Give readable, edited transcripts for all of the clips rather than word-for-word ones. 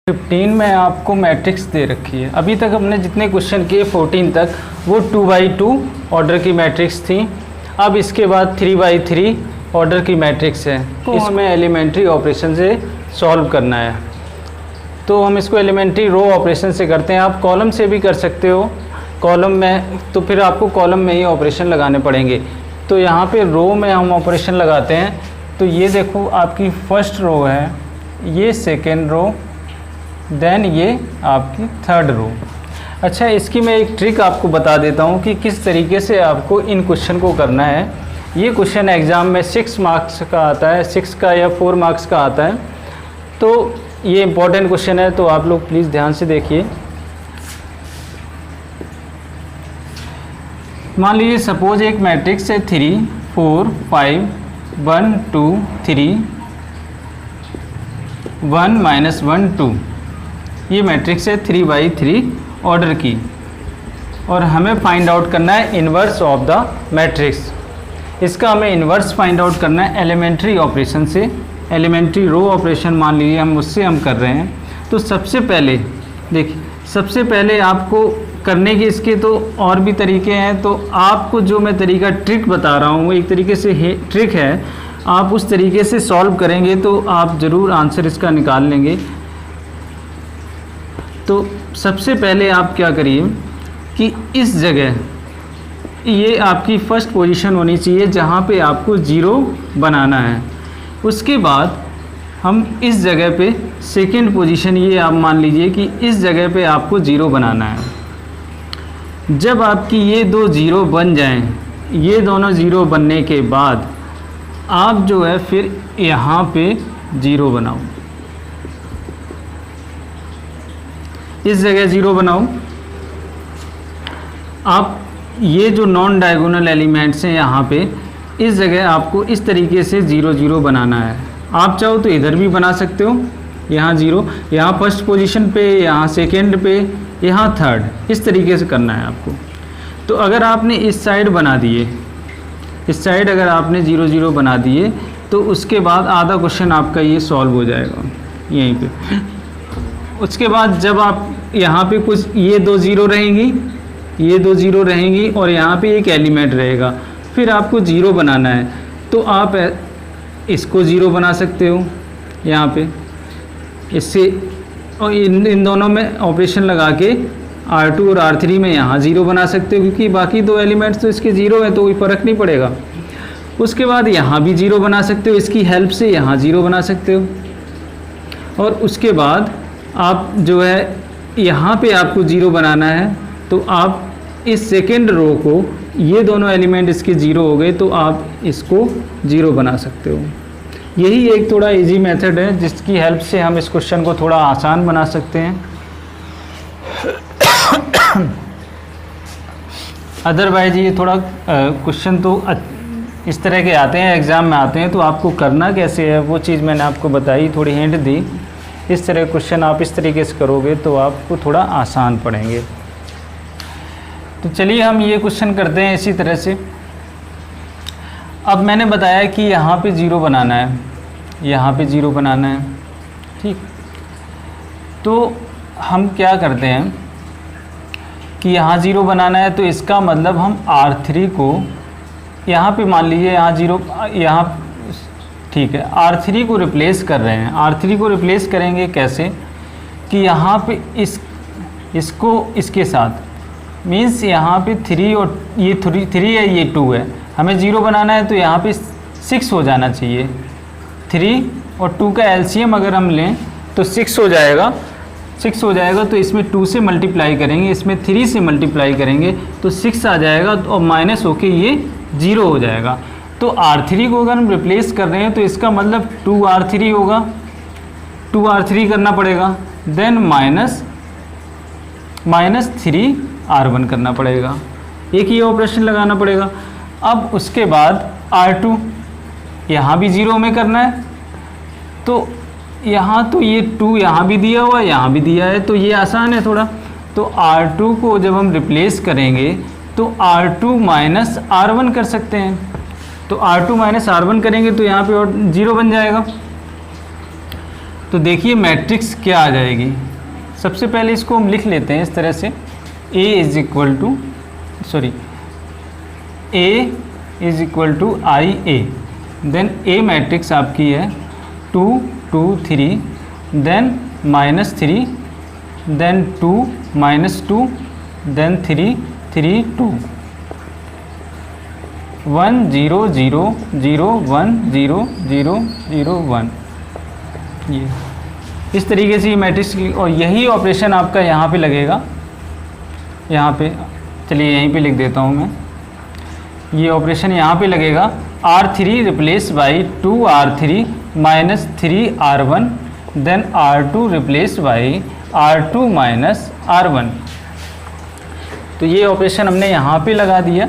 15 में आपको मैट्रिक्स दे रखी है। अभी तक हमने जितने क्वेश्चन किए 14 तक वो 2×2 ऑर्डर की मैट्रिक्स थी। अब इसके बाद 3×3 ऑर्डर की मैट्रिक्स है। तो हमें एलिमेंट्री ऑपरेशन से सॉल्व करना है। तो हम इसको एलिमेंट्री रो ऑपरेशन से करते हैं। आप कॉलम से भी कर सकते हो, कॉलम में तो फिर आपको कॉलम में ही ऑपरेशन लगाने पड़ेंगे। तो यहाँ पे रो में हम ऑपरेशन लगाते हैं। तो ये देखो आपकी फर्स्ट रो है, ये सेकेंड रो, देन ये आपकी थर्ड रो। अच्छा, इसकी मैं एक ट्रिक आपको बता देता हूँ कि किस तरीके से आपको इन क्वेश्चन को करना है। ये क्वेश्चन एग्ज़ाम में 6 मार्क्स का आता है, 6 का या 4 मार्क्स का आता है। तो ये इम्पॉर्टेंट क्वेश्चन है, तो आप लोग प्लीज़ ध्यान से देखिए। मान लीजिए सपोज एक मैट्रिक्स है 3 4 5 1 2 3 1 -1 2। ये मैट्रिक्स है 3×3 ऑर्डर की, और हमें फाइंड आउट करना है इन्वर्स ऑफ द मैट्रिक्स। इसका हमें इन्वर्स फाइंड आउट करना है एलिमेंट्री ऑपरेशन से। एलिमेंट्री रो ऑपरेशन मान लीजिए उससे हम कर रहे हैं। तो सबसे पहले देखिए, सबसे पहले आपको करने के इसके तो और भी तरीके हैं। तो आपको जो मैं तरीका ट्रिक बता रहा हूँ, एक तरीके से ट्रिक है, आप उस तरीके से सॉल्व करेंगे तो आप ज़रूर आंसर इसका निकाल लेंगे। तो सबसे पहले आप क्या करिए कि इस जगह ये आपकी फर्स्ट पोजीशन होनी चाहिए जहाँ पे आपको 0 बनाना है। उसके बाद हम इस जगह पे सेकंड पोजीशन, ये आप मान लीजिए कि इस जगह पे आपको 0 बनाना है। जब आपकी ये दो 0 बन जाएं, ये दोनों 0 बनने के बाद आप जो है फिर यहाँ पे 0 बनाओ, इस जगह 0 बनाओ। आप ये जो नॉन डायगोनल एलिमेंट्स हैं यहाँ पे, इस जगह आपको इस तरीके से 0 0 बनाना है। आप चाहो तो इधर भी बना सकते हो, यहाँ 0, यहाँ फर्स्ट पोजीशन पे, यहाँ सेकेंड पे, यहाँ थर्ड, इस तरीके से करना है आपको। तो अगर आपने इस साइड बना दिए, इस साइड अगर आपने 0 0 बना दिए, तो उसके बाद आधा क्वेश्चन आपका ये सॉल्व हो जाएगा यहीं पे। उसके बाद जब आप यहाँ पे कुछ ये दो 0 रहेंगी, ये दो 0 रहेंगी, और यहाँ पे एक एलिमेंट रहेगा, फिर आपको 0 बनाना है। तो आप इसको 0 बना सकते हो यहाँ पे, इससे और इन दोनों में ऑपरेशन लगा के R2 और R3 में यहाँ 0 बना सकते हो, क्योंकि बाकी दो एलिमेंट्स तो इसके 0 है, तो कोई फ़र्क नहीं पड़ेगा। उसके बाद यहाँ भी 0 बना सकते हो, इसकी हेल्प से यहाँ 0 बना सकते हो। और उसके बाद आप जो है यहाँ पे आपको 0 बनाना है। तो आप इस सेकेंड रो को, ये दोनों एलिमेंट इसके 0 हो गए, तो आप इसको 0 बना सकते हो। यही एक थोड़ा इजी मेथड है जिसकी हेल्प से हम इस क्वेश्चन को थोड़ा आसान बना सकते हैं। अदरवाइज ये थोड़ा क्वेश्चन तो इस तरह के आते हैं, एग्ज़ाम में आते हैं, तो आपको करना कैसे है वो चीज़ मैंने आपको बताई, थोड़ी हिंट दी। इस तरह क्वेश्चन आप इस तरीके से करोगे तो आपको थोड़ा आसान पड़ेंगे। तो चलिए हम ये क्वेश्चन करते हैं इसी तरह से। अब मैंने बताया कि यहाँ पे 0 बनाना है, यहाँ पे 0 बनाना है, ठीक। तो हम क्या करते हैं कि यहाँ 0 बनाना है, तो इसका मतलब हम R3 को यहाँ पे मान लीजिए यहाँ 0, यहाँ ठीक है, R3 को रिप्लेस कर रहे हैं। R3 को रिप्लेस करेंगे कैसे कि यहाँ पे इसको इसके साथ, मीन्स यहाँ पे 3 और ये 3 है, ये 2 है, हमें 0 बनाना है, तो यहाँ पे 6 हो जाना चाहिए। 3 और 2 का एलसीएम अगर हम लें तो 6 हो जाएगा, 6 हो जाएगा। तो इसमें 2 से मल्टीप्लाई करेंगे, इसमें 3 से मल्टीप्लाई करेंगे, तो 6 आ जाएगा, और माइनस होके ये 0 हो जाएगा। तो R3 को अगर हम रिप्लेस कर रहे हैं तो इसका मतलब 2R3 होगा, 2R3 करना पड़ेगा, देन माइनस 3R1 करना पड़ेगा। एक ही ऑपरेशन लगाना पड़ेगा। अब उसके बाद R2 यहाँ भी 0 में करना है, तो यहाँ तो ये 2 यहाँ भी दिया हुआ है, यहाँ भी दिया है, तो ये आसान है थोड़ा। तो R2 को जब हम रिप्लेस करेंगे तो R2 माइनस R1 कर सकते हैं। तो R2 माइनस R1 करेंगे तो यहाँ पे और 0 बन जाएगा। तो देखिए मैट्रिक्स क्या आ जाएगी। सबसे पहले इसको हम लिख लेते हैं इस तरह से, A is equal to I A, then A matrix आपकी है 2 2 3, देन -3, देन 2 -2, देन 3 3 2, 1 0 0 0 1 0 0 0 1। ये इस तरीके से ये मैट्रिक्स, और यही ऑपरेशन आपका यहाँ पे लगेगा। यहाँ पे चलिए यहीं पे लिख देता हूँ मैं, ये ऑपरेशन यहाँ पे लगेगा। R3 replace by 2R3 minus 3R1, then R2 replace by R2 minus R1। तो ये ऑपरेशन हमने यहाँ पे लगा दिया।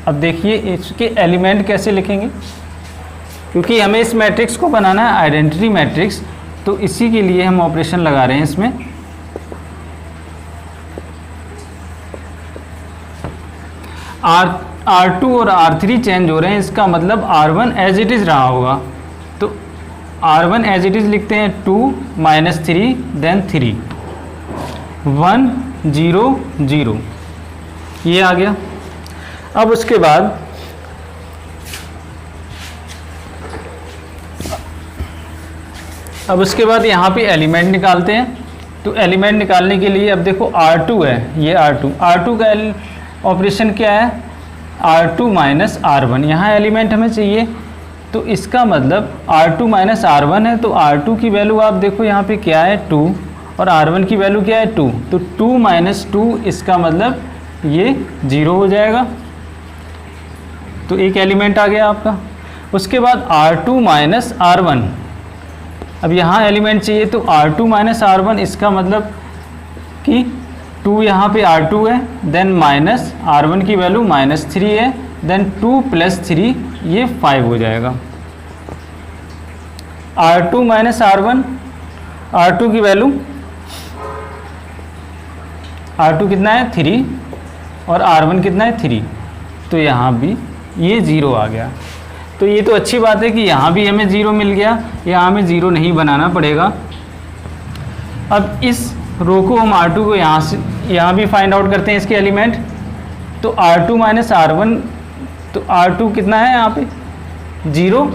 अब देखिए इसके एलिमेंट कैसे लिखेंगे, क्योंकि हमें इस मैट्रिक्स को बनाना है आइडेंटिटी मैट्रिक्स, तो इसी के लिए हम ऑपरेशन लगा रहे हैं इसमें। R2 और R3 चेंज हो रहे हैं, इसका मतलब R1 एज इट इज़ रहा होगा। तो R1 एज इट इज़ लिखते हैं 2 -3 देन 3 1 0 0, ये आ गया। अब उसके बाद यहाँ पे एलिमेंट निकालते हैं। तो एलिमेंट निकालने के लिए अब देखो R2 है, ये R2 का ऑपरेशन क्या है, R2 माइनस R1, यहाँ एलिमेंट हमें चाहिए। तो इसका मतलब R2 माइनस R1 है, तो R2 की वैल्यू आप देखो यहाँ पे क्या है 2, और R1 की वैल्यू क्या है 2, तो 2 माइनस 2, इसका मतलब ये 0 हो जाएगा। तो एक एलिमेंट आ गया आपका। उसके बाद R2 माइनस R1, अब यहाँ एलिमेंट चाहिए, तो R2 माइनस R1, इसका मतलब कि 2 यहाँ पे R2 है, देन माइनस R1 की वैल्यू -3 है, देन 2 + 3, ये 5 हो जाएगा। R2 माइनस R1, R2 की वैल्यू, R2 कितना है 3, और R1 कितना है 3, तो यहाँ भी ये 0 आ गया। तो ये तो अच्छी बात है कि यहाँ भी हमें 0 मिल गया, यहाँ हमें 0 नहीं बनाना पड़ेगा। अब इस रो को हम R2 को यहाँ भी फाइंड आउट करते हैं इसके एलिमेंट। तो R2 माइनस R1, तो R2 कितना है यहाँ पे 0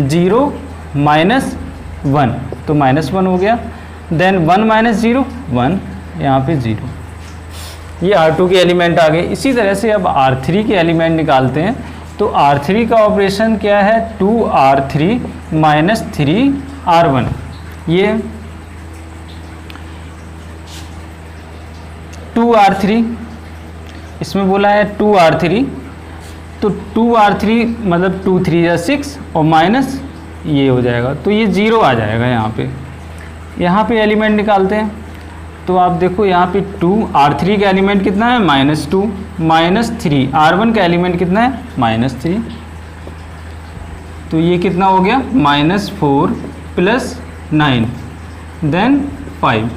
0 -1, तो -1 हो गया, देन 1 माइनस 0 1, यहाँ पे 0, ये R2 के एलिमेंट आ गए। इसी तरह से अब R3 के एलिमेंट निकालते हैं। तो R3 का ऑपरेशन क्या है, 2R3 माइनस 3R1, ये 2R3, इसमें बोला है 2R3, तो 2R3 मतलब 2 3 या 6, और माइनस ये हो जाएगा, तो ये 0 आ जाएगा यहाँ पे एलिमेंट निकालते हैं। तो आप देखो यहाँ पे 2R3 का एलिमेंट कितना है -2, -3 R1 का एलिमेंट कितना है -3, तो ये कितना हो गया -4 + 9, देन 5,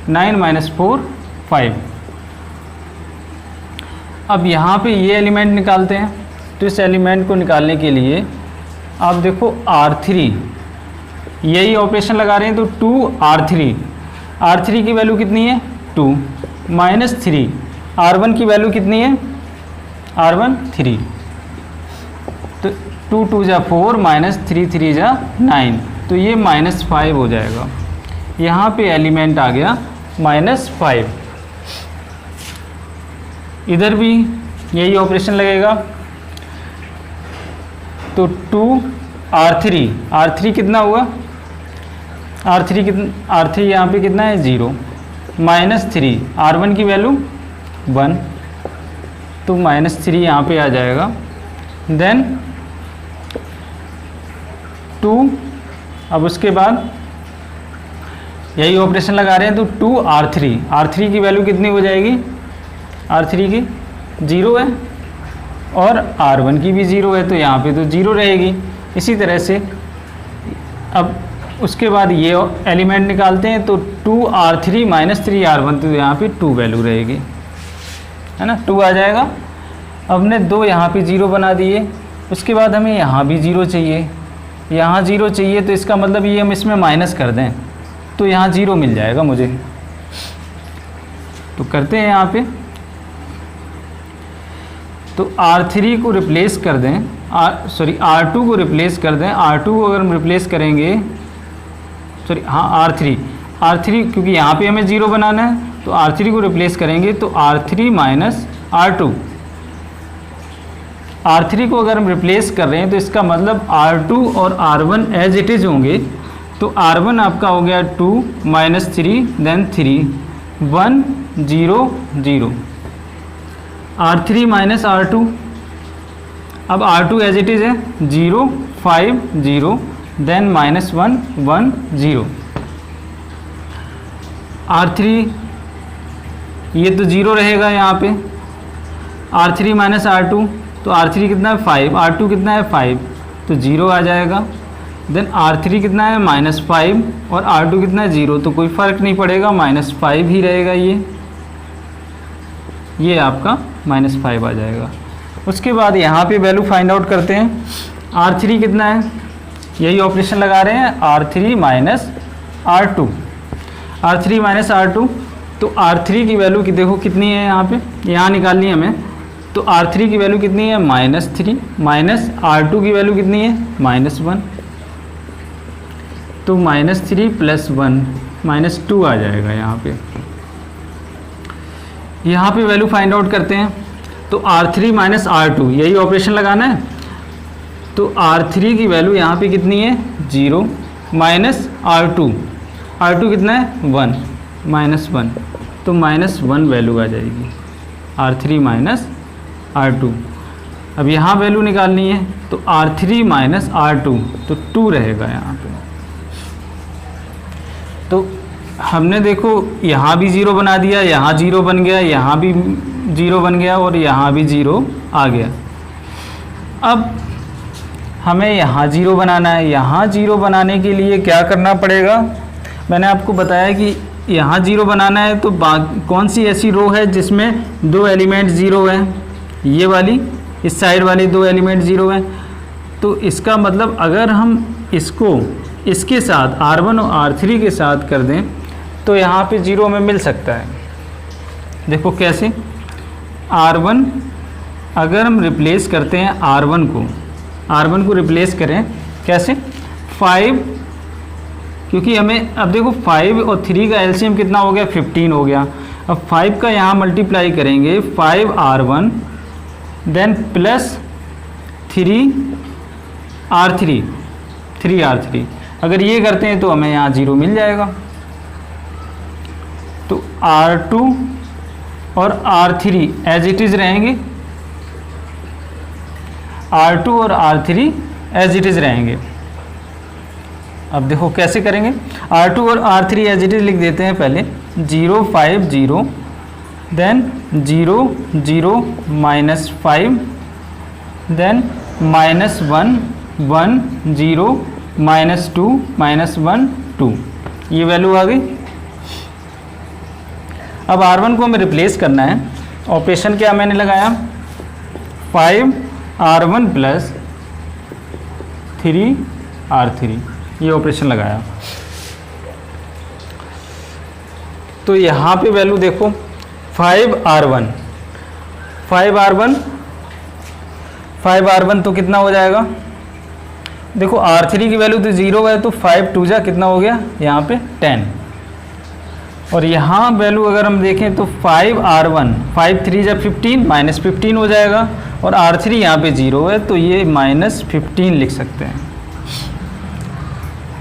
9 - 4 5। अब यहाँ पे ये एलिमेंट निकालते हैं। तो इस एलिमेंट को निकालने के लिए आप देखो R3, यही ऑपरेशन लगा रहे हैं, तो 2R3, R3 की वैल्यू कितनी है 2, -3 R1 की वैल्यू कितनी है R1 3, तो 2 2 जा 4, -3 3 जा 9, तो ये -5 हो जाएगा। यहाँ पे एलिमेंट आ गया -5। इधर भी यही ऑपरेशन लगेगा। तो 2R3 कितना हुआ, R3 यहाँ पे कितना है 0, -3 R1 की वैल्यू 1, तो -3 यहाँ पे आ जाएगा, देन 2। अब उसके बाद यही ऑपरेशन लगा रहे हैं, तो 2R3 की वैल्यू कितनी हो जाएगी, R3 की 0 है, और R1 की भी 0 है, तो यहाँ पे तो 0 रहेगी। इसी तरह से अब उसके बाद ये एलिमेंट निकालते हैं। तो 2R3 - 3R1, तो यहाँ पे 2 वैल्यू रहेगी, है ना, 2 आ जाएगा। अब हमने 2 यहाँ पे 0 बना दिए। उसके बाद हमें यहाँ भी 0 चाहिए, यहाँ 0 चाहिए, तो इसका मतलब ये हम इसमें माइनस कर दें तो यहाँ 0 मिल जाएगा मुझे। तो करते हैं यहाँ पे, तो R3 को रिप्लेस कर दें, R2 को रिप्लेस कर दें। R2 को अगर हम रिप्लेस करेंगे, R3 क्योंकि यहाँ पे हमें 0 बनाना है, तो R3 को रिप्लेस करेंगे तो R3 माइनस R2। R3 को अगर हम रिप्लेस कर रहे हैं तो इसका मतलब R2 और R1 एज इट इज़ होंगे। तो R1 आपका हो गया 2 minus 3 then 3 1 0 0। R3 minus R2, अब R2 एज इट इज़ है 0 5 0 देन माइनस 1 1 0। R3 ये तो 0 रहेगा यहाँ पे। R3 माइनस R2, तो R3 कितना है 5, R2 कितना है 5, तो 0 आ जाएगा। देन R3 कितना है -5 और R2 कितना है 0, तो कोई फ़र्क नहीं पड़ेगा, -5 ही रहेगा। ये आपका -5 आ जाएगा। उसके बाद यहाँ पे वैल्यू फाइंड आउट करते हैं। R3 कितना है, यही ऑपरेशन लगा रहे हैं, R3 minus R2, R3 minus R2। तो R3 की वैल्यू की देखो कितनी है, यहाँ पे यहाँ निकालनी है हमें। तो R3 की वैल्यू कितनी है -3 माइनस R2 की वैल्यू कितनी है -1, तो -3 + 1 -2 आ जाएगा यहाँ पे। यहाँ पे वैल्यू फाइंड आउट करते हैं। तो R3 माइनस R2, यही ऑपरेशन लगाना है। तो R3 की वैल्यू यहाँ पे कितनी है 0 माइनस R2 कितना है 1 -1, तो -1 वैल्यू आ जाएगी R3 माइनस R2। अब यहाँ वैल्यू निकालनी है, तो R3 माइनस R2 तो 2 रहेगा यहाँ पे। तो हमने देखो यहाँ भी 0 बना दिया, यहाँ 0 बन गया, यहाँ भी 0 बन गया और यहाँ भी 0 आ गया। अब हमें यहाँ 0 बनाना है। यहाँ 0 बनाने के लिए क्या करना पड़ेगा, मैंने आपको बताया कि यहाँ 0 बनाना है तो कौन सी ऐसी रो है जिसमें 2 एलिमेंट 0 हैं, ये वाली, इस साइड वाली 2 एलिमेंट 0 हैं। तो इसका मतलब अगर हम इसको इसके साथ R1 और R3 के साथ कर दें तो यहाँ पे 0 में मिल सकता है। देखो कैसे, R1 अगर हम रिप्लेस करते हैं R1 को रिप्लेस करें कैसे, 5, क्योंकि हमें अब देखो 5 और 3 का एलसीएम कितना हो गया 15 हो गया। अब 5 का यहाँ मल्टीप्लाई करेंगे 5R1 देन प्लस 3R3, अगर ये करते हैं तो हमें यहाँ 0 मिल जाएगा। तो R2 और R3 एज इट इज़ रहेंगे, R2 और R3 एज इट इज़ रहेंगे। अब देखो कैसे करेंगे, R2 और R3 एज इट इज़ लिख देते हैं पहले, 0 5 0 देन 0 0 -5 देन -1 1 0 -2 -1 2, ये वैल्यू आ गई। अब R1 को हमें रिप्लेस करना है। ऑपरेशन क्या मैंने लगाया, 5R1 + 3R3, ये ऑपरेशन लगाया। तो यहाँ पे वैल्यू देखो 5R1 तो कितना हो जाएगा, देखो R3 की वैल्यू तो 0 है, तो 5 2 जा कितना हो गया यहाँ पे 10। और यहाँ वैल्यू अगर हम देखें तो 5R1 5 3 जा 15 -15 हो जाएगा, और R3 यहाँ पे 0 है तो ये -15 लिख सकते हैं।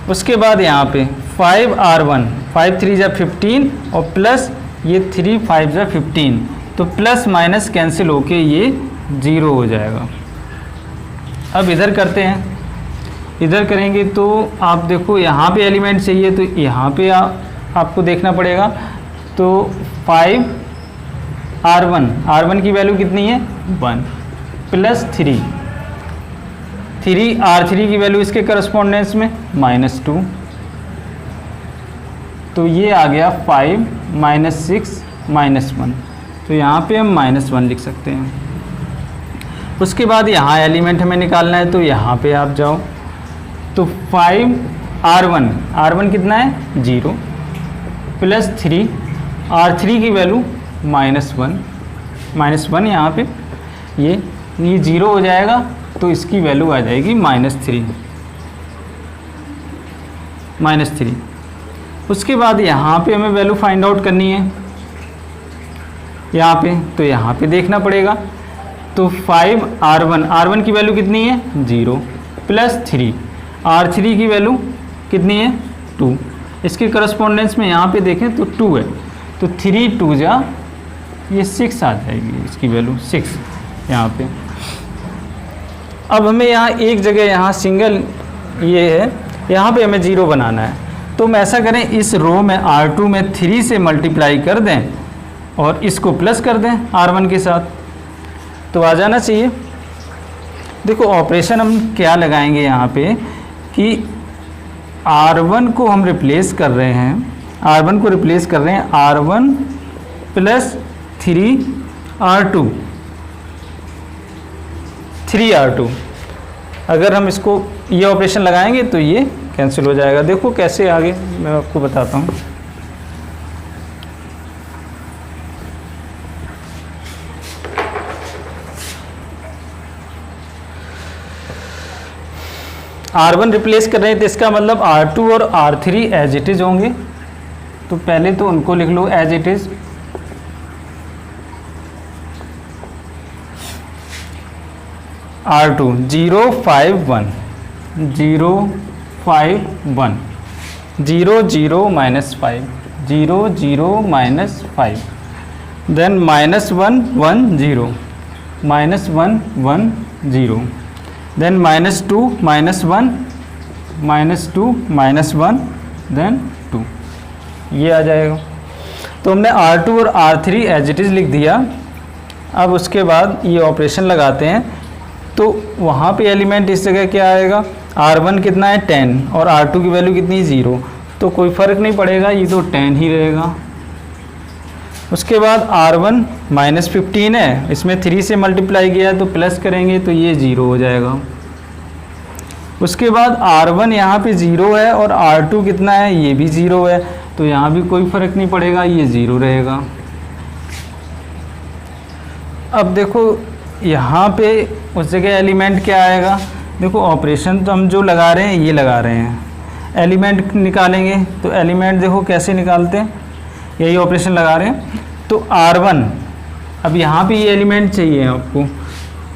उसके बाद यहाँ पे 5R1 5 3 जा 15 और प्लस ये 3 5 जा 15, तो प्लस माइनस कैंसिल होके ये 0 हो जाएगा। अब इधर करते हैं, इधर करेंगे तो आप देखो यहाँ पे एलिमेंट चाहिए, तो यहाँ पे आपको देखना पड़ेगा। तो 5R1 की वैल्यू कितनी है 1 प्लस 3R3 की वैल्यू इसके करस्पॉन्डेंस में -2, तो ये आ गया 5 -6 -1, तो यहाँ पे हम -1 लिख सकते हैं। उसके बाद यहाँ एलिमेंट हमें निकालना है, तो यहाँ पे आप जाओ, तो 5R1 कितना है 0 प्लस 3R3 की वैल्यू -1 यहाँ पे ये 0 हो जाएगा, तो इसकी वैल्यू आ जाएगी -3। उसके बाद यहाँ पे हमें वैल्यू फाइंड आउट करनी है यहाँ पे, तो यहाँ पे देखना पड़ेगा। तो 5R1 की वैल्यू कितनी है 0 प्लस 3R3 की वैल्यू कितनी है 2। इसके करस्पॉन्डेंस में यहाँ पे देखें तो 2 है, तो 3 2 जा ये 6 आ जाएगी, इसकी वैल्यू 6 यहाँ पे। अब हमें यहाँ एक जगह यहाँ सिंगल ये है, यहाँ पे हमें 0 बनाना है। तो हम ऐसा करें, इस रो में R2 में 3 से मल्टीप्लाई कर दें और इसको प्लस कर दें R1 के साथ, तो आ जाना चाहिए। देखो ऑपरेशन हम क्या लगाएंगे यहाँ पे कि R1 को हम रिप्लेस कर रहे हैं, R1 प्लस 3R2। अगर हम इसको ये ऑपरेशन लगाएंगे तो ये कैंसिल हो जाएगा। देखो कैसे आगे मैं आपको बताता हूँ। R1 रिप्लेस कर रहे हैं तो इसका मतलब R2 और R3 एज इट इज होंगे। तो पहले तो उनको लिख लो as it is. R2 0 5 1 0 5 1 0 0 -5 0 0 -5, then -1 1 0 -1 1 0, then -2 -1 -2 -1 then 2, ये आ जाएगा। तो हमने R2 और R3 एज इट इज़ लिख दिया। अब उसके बाद ये ऑपरेशन लगाते हैं, तो वहाँ पे एलिमेंट इस जगह क्या आएगा, R1 कितना है 10 और R2 की वैल्यू कितनी 0, तो कोई फ़र्क नहीं पड़ेगा, ये तो 10 ही रहेगा। उसके बाद R1 -15 है, इसमें 3 से मल्टीप्लाई किया तो प्लस करेंगे तो ये 0 हो जाएगा। उसके बाद R1 यहाँ पे 0 है और R2 कितना है, ये भी 0 है, तो यहाँ भी कोई फ़र्क नहीं पड़ेगा, ये 0 रहेगा। अब देखो यहाँ पे उस जगह एलिमेंट क्या आएगा, देखो ऑपरेशन तो हम जो लगा रहे हैं ये लगा रहे हैं, एलिमेंट निकालेंगे तो एलिमेंट देखो कैसे निकालते हैं, यही ऑपरेशन लगा रहे हैं। तो R1, अब यहाँ पे ये एलिमेंट चाहिए आपको,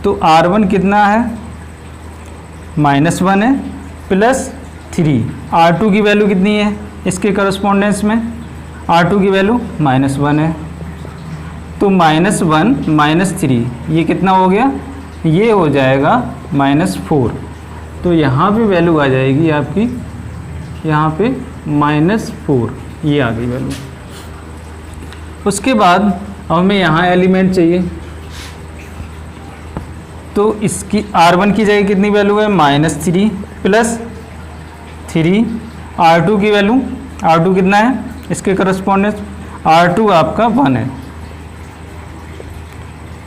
तो R1 कितना है -1 है प्लस 3, R2 की वैल्यू कितनी है इसके करस्पॉन्डेंस में, R2 की वैल्यू -1 है, तो -1 -3 ये कितना हो गया, ये हो जाएगा -4। तो यहाँ पे वैल्यू आ जाएगी आपकी, यहाँ पे -4, ये आ गई वैल्यू। उसके बाद हमें यहाँ एलिमेंट चाहिए, तो इसकी R1 की जगह कितनी वैल्यू है -3 प्लस 3, R2 की वैल्यू, R2 कितना है इसके करस्पॉन्डेंस, R2 आपका 1 है,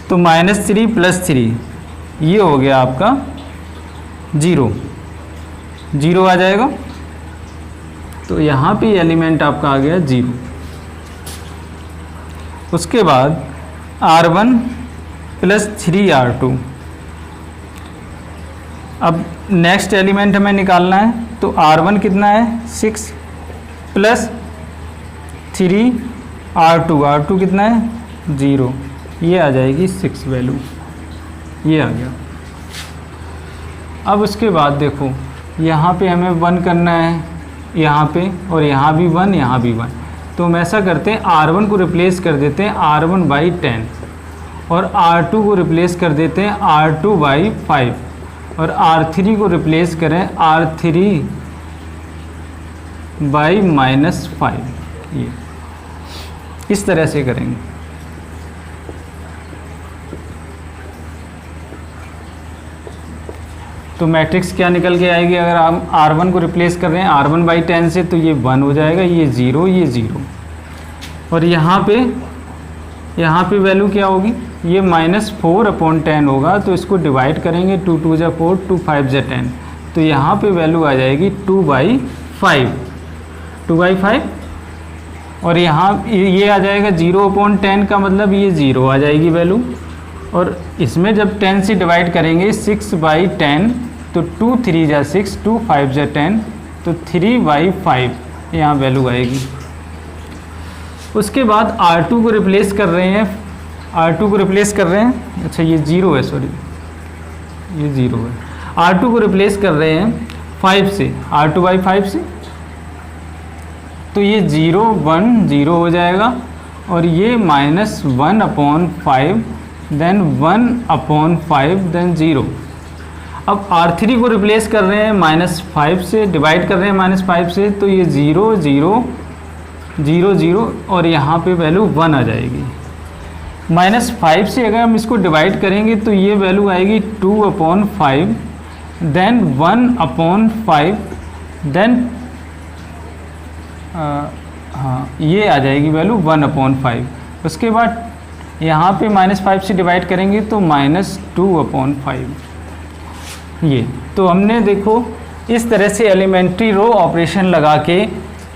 तो -3 प्लस 3 ये हो गया आपका 0 आ जाएगा। तो यहाँ पे एलिमेंट आपका आ गया 0। उसके बाद R1 प्लस 3R2, अब नेक्स्ट एलिमेंट हमें निकालना है, तो R1 कितना है 6 प्लस 3R2 कितना है 0, ये आ जाएगी 6 वैल्यू, ये आ गया। अब उसके बाद देखो यहाँ पे हमें 1 करना है, यहाँ पे, और यहाँ भी 1 यहाँ भी 1, तो हम ऐसा करते हैं R1 को रिप्लेस कर देते हैं R1/10 और R2 को रिप्लेस कर देते हैं R2/5 और R3 को रिप्लेस करें R3/-5, ये इस तरह से करेंगे। तो मैट्रिक्स क्या निकल के आएगी, अगर आप R1 को रिप्लेस कर रहे हैं R1/10 से, तो ये 1 हो जाएगा, ये 0 ये 0, और यहाँ पे वैल्यू क्या होगी, ये -4/10 होगा, तो इसको डिवाइड करेंगे, 2 2 जा 4 2 5 जा 10, तो यहाँ पे वैल्यू आ जाएगी 2/5, 2/5। और यहाँ ये आ जाएगा 0/10 का मतलब ये 0 आ जाएगी वैल्यू। और इसमें जब 10 से डिवाइड करेंगे 6/10 तो 2 3 जा 6, 2 5 जा 10, तो 3/5 यहाँ वैल्यू आएगी। उसके बाद R2 को रिप्लेस कर रहे हैं, R2 को रिप्लेस कर रहे हैं, अच्छा ये 0 है, सॉरी ये 0 है। R2 को रिप्लेस कर रहे हैं 5 से, R2/5 से, तो ये 0 1 0 हो जाएगा। और ये -1/5 देन 1/5 देन 0। अब R3 को रिप्लेस कर रहे हैं -5 से, डिवाइड कर रहे हैं -5 से, तो ये 0 0 0 0 और यहाँ पे वैल्यू 1 आ जाएगी। -5 से अगर हम इसको डिवाइड करेंगे तो ये वैल्यू आएगी 2/5 देन 1/5 देन हाँ ये आ जाएगी वैल्यू 1/5। उसके बाद यहाँ पे -5 से डिवाइड करेंगे तो -2/5। ये तो हमने देखो इस तरह से एलिमेंट्री रो ऑपरेशन लगा के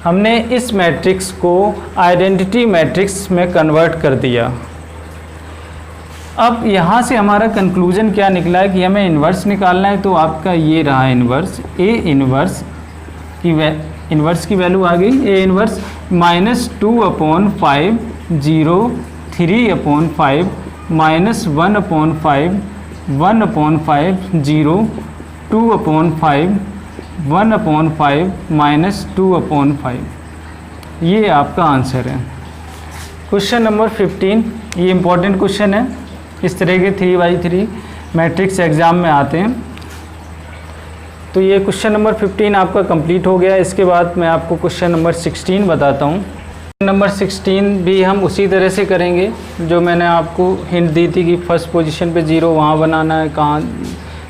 हमने इस मैट्रिक्स को आइडेंटिटी मैट्रिक्स में कन्वर्ट कर दिया। अब यहाँ से हमारा कंक्लूजन क्या निकला है कि हमें इन्वर्स निकालना है, तो आपका ये रहा इन्वर्स, ए इन्वर्स की वैल्यू आ गई, ए इन्वर्स -2/5 0 3/5 -1/5 1/5 0 2/5 1/5 -2/5। ये आपका आंसर है। क्वेश्चन नंबर 15, ये इम्पॉर्टेंट क्वेश्चन है, इस तरह के 3x3 मैट्रिक्स एग्ज़ाम में आते हैं। तो ये क्वेश्चन नंबर 15 आपका कंप्लीट हो गया। इसके बाद मैं आपको क्वेश्चन नंबर 16 बताता हूँ। नंबर 16 भी हम उसी तरह से करेंगे जो मैंने आपको हिंट दी थी कि फर्स्ट पोजीशन पे 0 वहाँ बनाना है, कहाँ,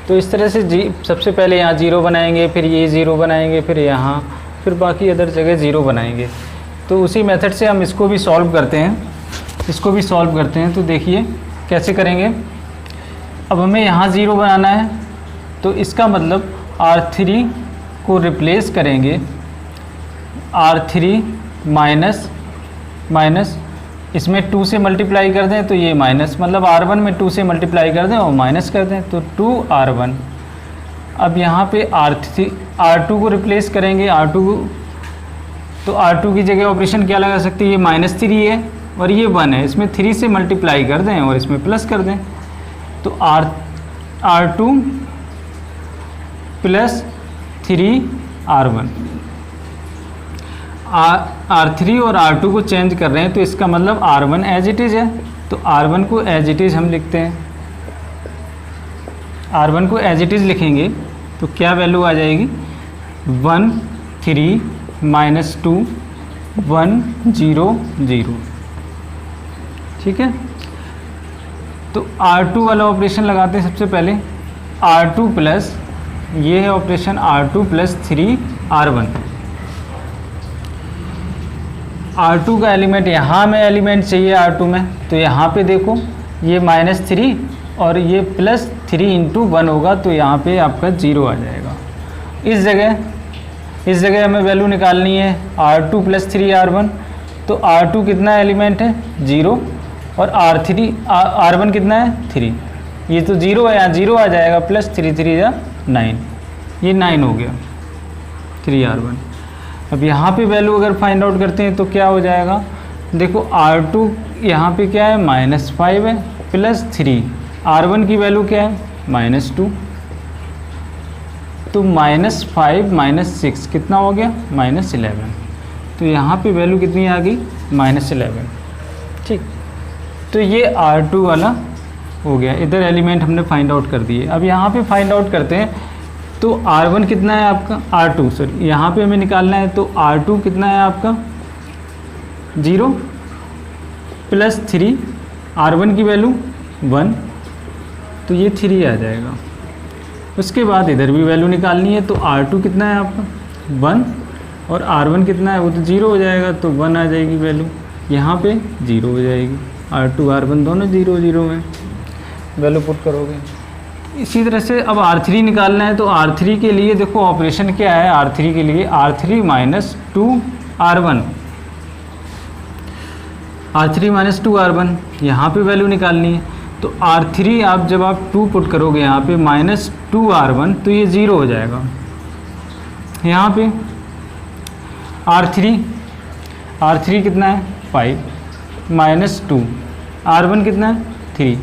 तो इस तरह से सबसे पहले यहाँ 0 बनाएंगे, फिर ये 0 बनाएंगे, फिर यहाँ, फिर बाकी अदर जगह 0 बनाएंगे। तो उसी मेथड से हम इसको भी सॉल्व करते हैं, तो देखिए कैसे करेंगे। अब हमें यहाँ 0 बनाना है, तो इसका मतलब R3 को रिप्लेस करेंगे, R3 माइनस इसमें 2 से मल्टीप्लाई कर दें तो ये माइनस, मतलब R1 में 2 से मल्टीप्लाई कर दें और माइनस कर दें तो 2R1। अब यहाँ पे R2 को रिप्लेस करेंगे, R2 को, तो R2 की जगह ऑपरेशन क्या लगा सकते हैं, ये -3 है और ये 1 है, इसमें 3 से मल्टीप्लाई कर दें और इसमें प्लस कर दें, तो R2 + 3R1। R3 और R2 को चेंज कर रहे हैं, तो इसका मतलब R1 एज इट इज़ है, तो R1 को एज इट इज़ हम लिखते हैं। R1 को एज इट इज़ लिखेंगे तो क्या वैल्यू आ जाएगी, 1 3 -2 1 0 0। ठीक है, तो R2 वाला ऑपरेशन लगाते हैं सबसे पहले, R2 प्लस ये है ऑपरेशन R2 + 3R1। R2 का एलिमेंट यहाँ में एलिमेंट चाहिए R2 में, तो यहाँ पे देखो ये -3 और ये +3 × 1 होगा, तो यहाँ पे आपका 0 आ जाएगा। इस जगह हमें वैल्यू निकालनी है R2 + 3R1, तो R2 कितना एलिमेंट है 0 और R1 कितना है 3, ये तो 0 है, यहाँ 0 आ जाएगा, +3 3 या 9, ये 9 हो गया 3R1। अब यहाँ पे वैल्यू अगर फाइंड आउट करते हैं तो क्या हो जाएगा, देखो R2 यहाँ पे क्या है -5 है +3, R1 की वैल्यू क्या है -2, तो -5 - 6 कितना हो गया -11, तो यहाँ पे वैल्यू कितनी आ गई -11। ठीक, तो ये R2 वाला हो गया, इधर एलिमेंट हमने फाइंड आउट कर दिए। अब यहाँ पे फाइंड आउट करते हैं, तो R1 कितना है आपका, R2 सॉरी यहाँ पे हमें निकालना है, तो R2 कितना है आपका 0 + 3, R1 की वैल्यू 1, तो ये 3 आ जाएगा। उसके बाद इधर भी वैल्यू निकालनी है, तो R2 कितना है आपका 1 और R1 कितना है, वो तो 0 हो जाएगा, तो 1 आ जाएगी वैल्यू, यहाँ पे 0 हो जाएगी, R2 R1 दोनों 0 0 में वैल्यू पुट करोगे। इसी तरह से अब R3 निकालना है, तो R3 के लिए देखो ऑपरेशन क्या है, R3 के लिए R3 minus 2R1, R3 minus 2R1 यहाँ पे वैल्यू निकालनी है। तो R3 आप जब आप 2 पुट करोगे यहाँ पे माइनस 2R1 तो ये 0 हो जाएगा। यहाँ पे R3 कितना है 5 माइनस 2, R1 कितना है 3,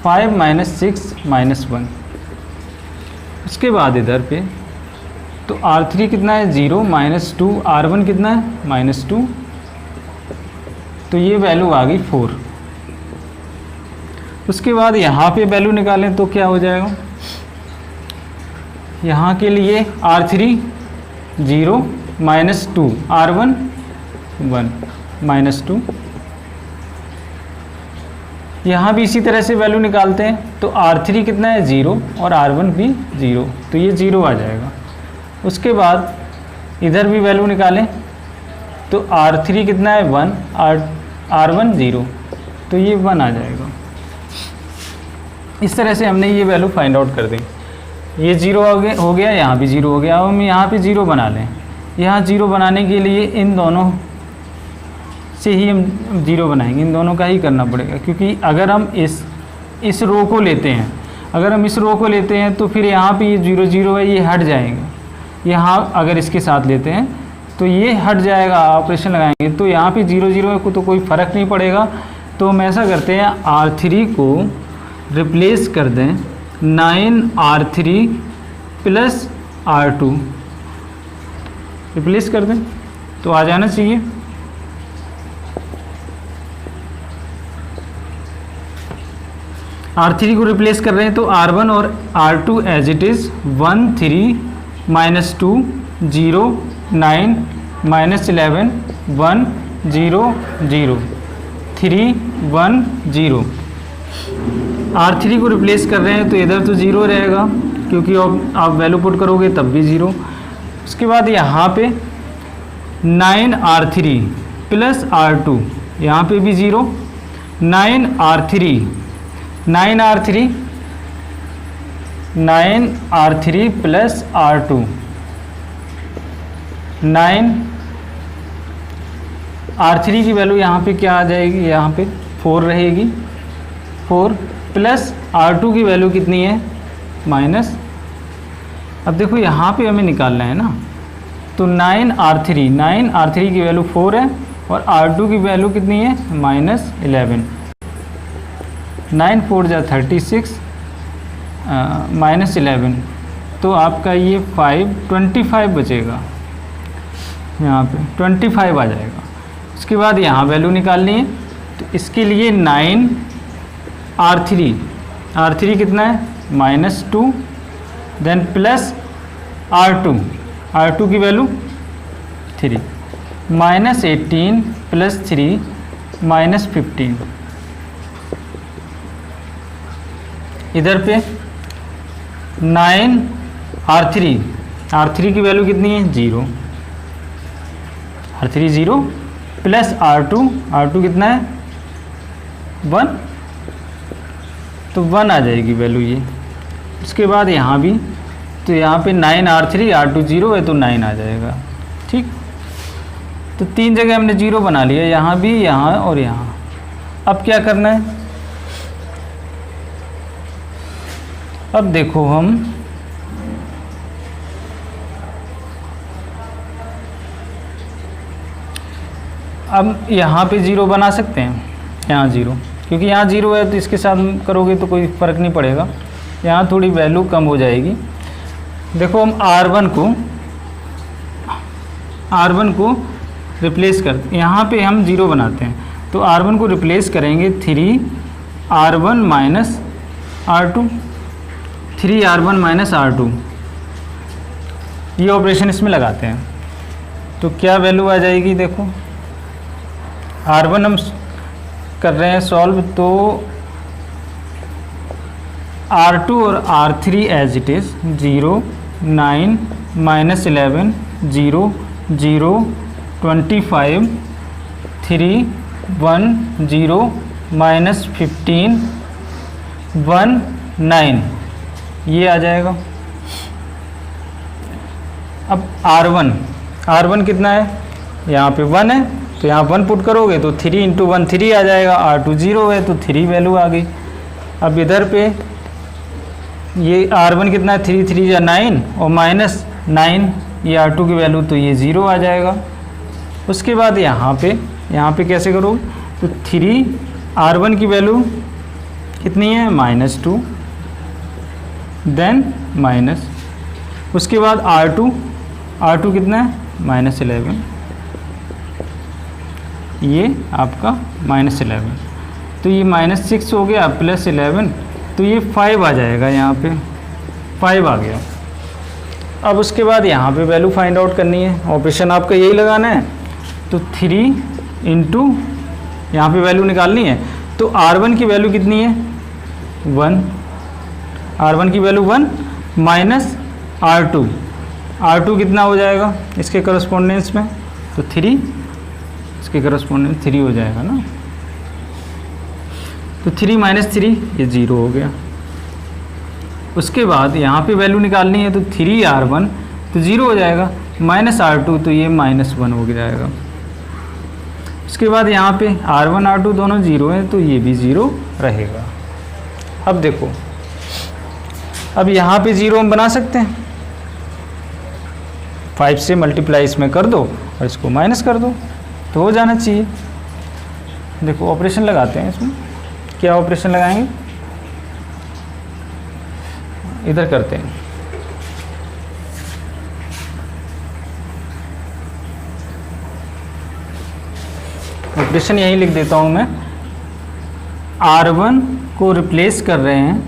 5 माइनस 6 माइनस 1। उसके बाद इधर पे तो R3 कितना है 0 माइनस 2, R1 कितना है माइनस 2, तो ये वैल्यू आ गई 4। उसके बाद यहाँ पे वैल्यू निकालें तो क्या हो जाएगा, यहाँ के लिए R3 0 माइनस 2, R1 1 माइनस 2। यहाँ भी इसी तरह से वैल्यू निकालते हैं, तो R3 कितना है 0 और R1 भी 0, तो ये 0 आ जाएगा। उसके बाद इधर भी वैल्यू निकालें तो R3 कितना है 1, R1 0, तो ये 1 आ जाएगा। इस तरह से हमने ये वैल्यू फाइंड आउट कर दी। ये 0 हो गया, यहाँ भी 0 हो गया। अब हम यहाँ पे 0 बना लें। यहाँ 0 बनाने के लिए इन दोनों से ही हम 0 बनाएंगे, इन दोनों का ही करना पड़ेगा, क्योंकि अगर हम इस रो को लेते हैं, अगर हम इस रो को लेते हैं तो फिर यहाँ पे ये 0 0 है, ये हट जाएंगे। यहाँ अगर इसके साथ लेते हैं तो ये हट जाएगा, ऑपरेशन लगाएंगे तो यहाँ पे 0 0 को तो कोई फ़र्क नहीं पड़ेगा। तो हम ऐसा करते हैं, R3 को रिप्लेस कर दें 9R3 प्लस R2, रिप्लेस कर दें तो आ जाना चाहिए। R3 को रिप्लेस कर रहे हैं तो R1 और R2 as it is 1 3 minus 2 0 9 minus 11 1 0 0 3 1 0। R3 को रिप्लेस कर रहे हैं तो इधर तो 0 रहेगा, क्योंकि आप वैल्यू पुट करोगे तब भी 0। उसके बाद यहाँ पे 9R3 प्लस R2, यहाँ पे भी 0, 9R3 प्लस R2, 9R3 की वैल्यू यहाँ पे क्या आ जाएगी, यहाँ पे 4 रहेगी, 4 प्लस R2 की वैल्यू कितनी है माइनस। अब देखो यहाँ पे हमें निकालना है ना, तो 9R3 की वैल्यू 4 है और R2 की वैल्यू कितनी है माइनस 11। 9 4 जा 36 माइनस 11, तो आपका ये 25 बचेगा, यहाँ पे 25 आ जाएगा। उसके बाद यहाँ वैल्यू निकालनी है, तो इसके लिए 9R3 कितना है माइनस 2, देन प्लस R2 की वैल्यू 3, माइनस 18 प्लस 3 माइनस 15। इधर पे 9R3 की वैल्यू कितनी है 0, R3 0 प्लस R2 कितना है 1, तो 1 आ जाएगी वैल्यू ये। उसके बाद यहाँ भी, तो यहाँ पे 9R3 R2 0 है तो 9 आ जाएगा। ठीक, तो 3 जगह हमने 0 बना लिया, यहाँ भी, यहाँ और यहाँ। अब क्या करना है, अब देखो हम अब यहाँ पे 0 बना सकते हैं, यहाँ 0, क्योंकि यहाँ 0 है तो इसके साथ करोगे तो कोई फ़र्क नहीं पड़ेगा, यहाँ थोड़ी वैल्यू कम हो जाएगी। देखो हम R1 को रिप्लेस कर, यहाँ पे हम 0 बनाते हैं, तो R1 को रिप्लेस करेंगे 3R1 minus R2, 3R1 minus R2, ये ऑपरेशन इसमें लगाते हैं तो क्या वैल्यू आ जाएगी। देखो R1 हम कर रहे हैं सॉल्व, तो R2 और R3 as it is 0 9 minus 11 0 0 25 3 1 0 minus 15 1 9 ये आ जाएगा। अब R1 कितना है, यहाँ पे 1 है तो यहाँ 1 पुट करोगे तो 3 इंटू 1 3 आ जाएगा। R2 0 है तो 3 वैल्यू आ गई। अब इधर पे ये R1 कितना है, 3 3 या 9 और -9 ये R2 की वैल्यू, तो ये 0 आ जाएगा। उसके बाद यहाँ पे कैसे करोगे, तो 3 R1 की वैल्यू कितनी है, -2 देन माइनस, उसके बाद R2 कितना है, -11, ये आपका -11, तो ये -6 हो गया +11, तो ये 5 आ जाएगा। यहाँ पे 5 आ गया। अब उसके बाद यहाँ पे वैल्यू फाइंड आउट करनी है, ऑपरेशन आपका यही लगाना है। तो 3 इंटू यहाँ पे वैल्यू निकालनी है, तो R1 की वैल्यू कितनी है, 1, R1 की वैल्यू 1 माइनस R2 कितना हो जाएगा इसके करस्पॉन्डेंस में, तो 3, इसके करस्पॉन्डेंस 3 हो जाएगा ना, तो 3 - 3 ये 0 हो गया। उसके बाद यहाँ पे वैल्यू निकालनी है, तो 3R1 तो 0 हो जाएगा, -R2 तो ये -1 हो जाएगा। उसके बाद यहाँ पे R1 R2 दोनों 0 हैं तो ये भी 0 रहेगा। अब देखो, अब यहाँ पे 0 हम बना सकते हैं, 5 से मल्टीप्लाई इसमें कर दो और इसको माइनस कर दो तो हो जाना चाहिए। देखो ऑपरेशन लगाते हैं इसमें, क्या ऑपरेशन लगाएंगे, इधर करते हैं। ऑपरेशन यही लिख देता हूं मैं, R1 को रिप्लेस कर रहे हैं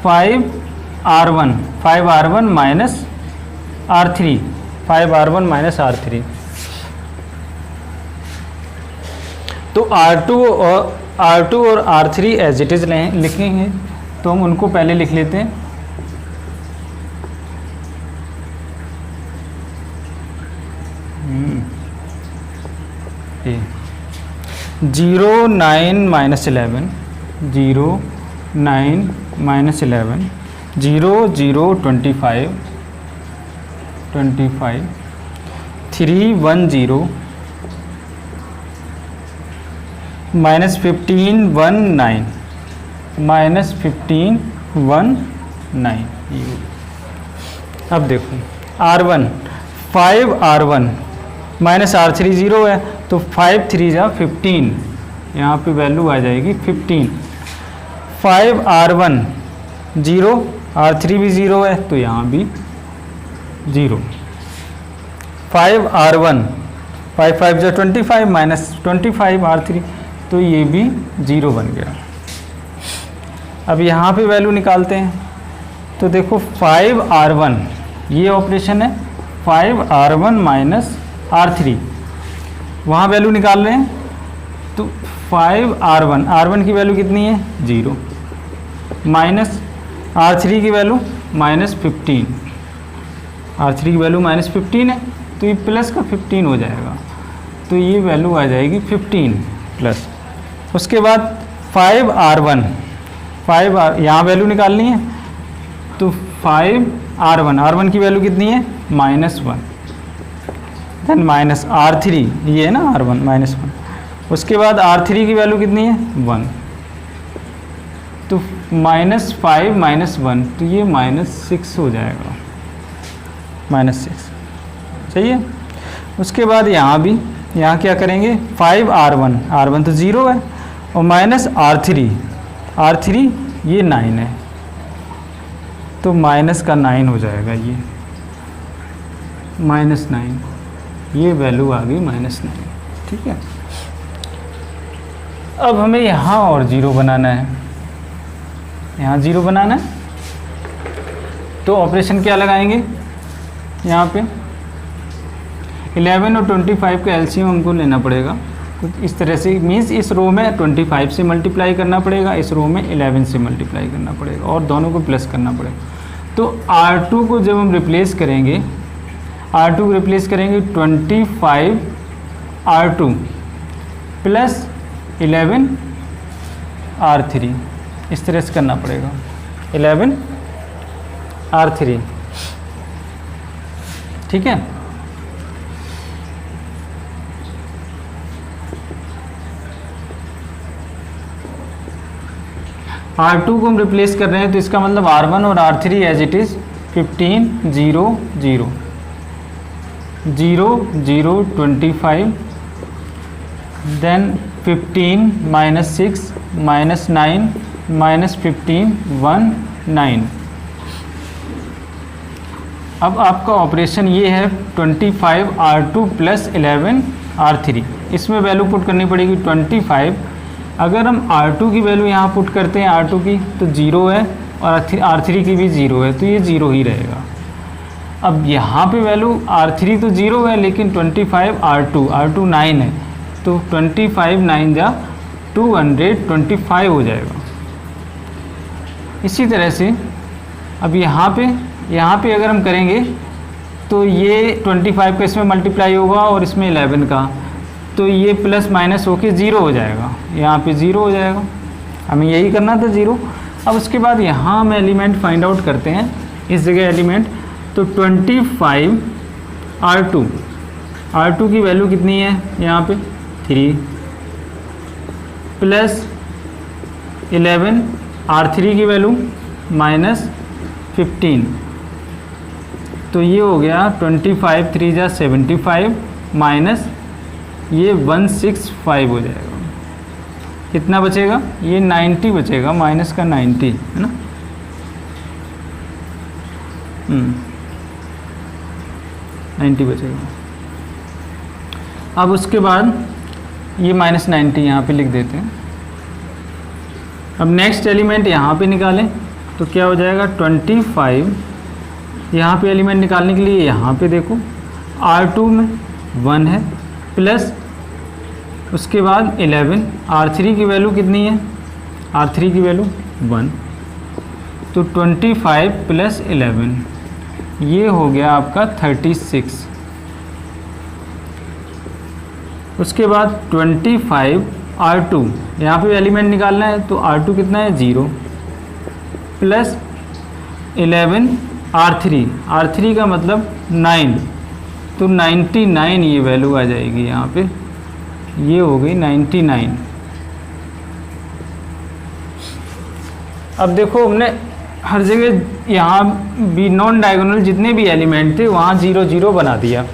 5R1 minus R3, 5R1 minus R3, तो R2 और R3 एज इट इज़ लिखेंगे, तो हम उनको पहले लिख लेते हैं। जीरो 9 - 11, 0 9 - 11, 0 0 25, 3 1 0, -15 1 9, -15 1 9। अब देखो R1 5R1 माइनस R3 0 है, तो 5 3 जा 15, यहाँ पे वैल्यू आ जाएगी 15। 5R1 0, R3 भी 0 है तो यहाँ भी 0। 5R1 5 5 जा 25 माइनस 25 R3, तो ये भी 0 बन गया। अब यहाँ पे वैल्यू निकालते हैं, तो देखो 5R1 ये ऑपरेशन है, 5R1 माइनस R3, वहाँ वैल्यू निकाल रहे हैं, तो 5R1 की वैल्यू कितनी है 0, माइनस R3 की वैल्यू -15, R3 की वैल्यू -15 है, तो ये प्लस का 15 हो जाएगा, तो ये वैल्यू आ जाएगी 15 प्लस। उसके बाद 5R1 यहाँ वैल्यू निकालनी है, तो 5R1 की वैल्यू कितनी है -1, देन माइनस R3 ये है ना R1 -1, उसके बाद R3 की वैल्यू कितनी है 1, तो -5 -1, तो ये -6 हो जाएगा, -6 सही है। उसके बाद यहाँ क्या करेंगे, 5R1 तो 0 है, और माइनस R3 ये 9 है, तो माइनस का 9 हो जाएगा, ये -9, ये वैल्यू आ गई -9, ठीक है। अब हमें यहाँ और 0 बनाना है, यहाँ 0 बनाना है, तो ऑपरेशन क्या लगाएंगे, यहाँ पे 11 और 25 का एलसीएम हमको लेना पड़ेगा कुछ इस तरह से, मीन्स इस रो में 25 से मल्टीप्लाई करना पड़ेगा, इस रो में 11 से मल्टीप्लाई करना पड़ेगा, और दोनों को प्लस करना पड़ेगा। तो R2 को जब हम रिप्लेस करेंगे, 25 R2 प्लस 11 R3, इस तरह से करना पड़ेगा। 11 R3, ठीक है। R2 को हम रिप्लेस कर रहे हैं तो इसका मतलब R1 और R3 as it is 15 0 0 0 0 25, then 15 -6 -9 -15 1 9। अब आपका ऑपरेशन ये है 25 R2 प्लस 11 R3, इसमें वैल्यू पुट करनी पड़ेगी 25। अगर हम R2 की वैल्यू यहाँ पुट करते हैं R2 की तो 0 है और R3 की भी 0 है, तो ये 0 ही रहेगा। अब यहाँ पे वैल्यू R3 तो 0 है लेकिन 25 R2 9 है, तो 25 9 जा 225 हो जाएगा। इसी तरह से अब यहाँ पे अगर हम करेंगे तो ये 25 का इसमें मल्टीप्लाई होगा और इसमें 11 का, तो ये प्लस माइनस होके 0 हो जाएगा, यहाँ पे 0 हो जाएगा। हमें यही करना था 0। अब उसके बाद यहाँ हम एलिमेंट फाइंड आउट करते हैं, इस जगह एलिमेंट, तो 25 R2 की वैल्यू कितनी है यहाँ पे 3 प्लस 11 R3 की वैल्यू -15, तो ये हो गया 25 3 जा 75 माइनस ये 165 हो जाएगा। कितना बचेगा, ये 90 बचेगा, माइनस का 90 है ना। -90 बचेगा। अब उसके बाद ये -90 यहाँ पे लिख देते हैं। अब नेक्स्ट एलिमेंट यहाँ पे निकालें तो क्या हो जाएगा 25, यहाँ पे एलिमेंट निकालने के लिए यहाँ पे देखो R2 में 1 है प्लस उसके बाद 11, R3 की वैल्यू कितनी है, R3 की वैल्यू 1, तो 25 प्लस 11 ये हो गया आपका 36। उसके बाद 25 R2, यहाँ पे एलिमेंट निकालना है तो R2 कितना है 0 प्लस 11 R3 का मतलब 9, तो 99 ये वैल्यू आ जाएगी यहाँ पे, ये हो गई 99। अब देखो हमने हर जगह यहाँ भी नॉन डायगोनल जितने भी एलिमेंट थे वहाँ 0 0 बना दिया।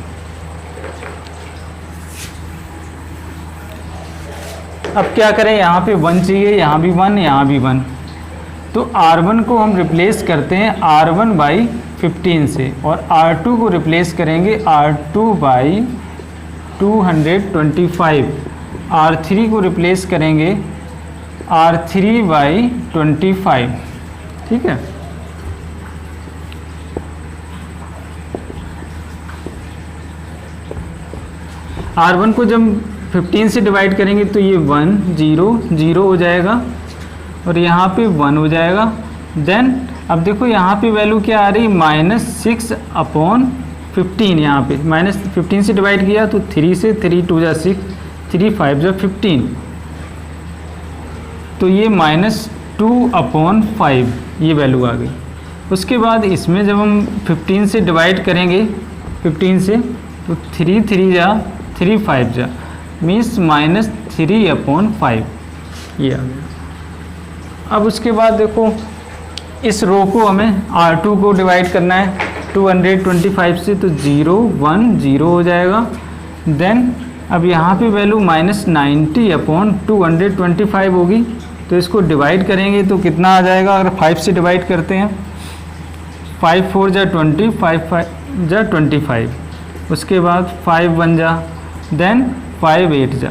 अब क्या करें, यहाँ पे 1 चाहिए, यहाँ भी 1, यहाँ भी 1, तो R1 को हम रिप्लेस करते हैं R1 बाई 15 से और R2 को रिप्लेस करेंगे R2 बाई 225, R3 को रिप्लेस करेंगे R3 बाई 25, ठीक है। R1 को जब 15 से डिवाइड करेंगे तो ये 1 0 0 हो जाएगा और यहाँ पे 1 हो जाएगा। देन अब देखो यहाँ पे वैल्यू क्या आ रही, -6/15, यहाँ पे -15 से डिवाइड किया तो 3 से 3 2 जा 6 3 5 जा 15, तो ये -2/5 ये वैल्यू आ गई। उसके बाद इसमें जब हम 15 से डिवाइड करेंगे 15 से तो 3 3 जा 3 5 जा मीन्स -3/5 ये आ गया। अब उसके बाद देखो इस रो को हमें R2 को डिवाइड करना है 225 से, तो 0 1 0 हो जाएगा। देन अब यहाँ पे वैल्यू -90/225 होगी, तो इसको डिवाइड करेंगे तो कितना आ जाएगा, अगर 5 से डिवाइड करते हैं 5 4 जा 20 5 5 जा 25, उसके बाद 5 1 जा, देन 5 8 जा,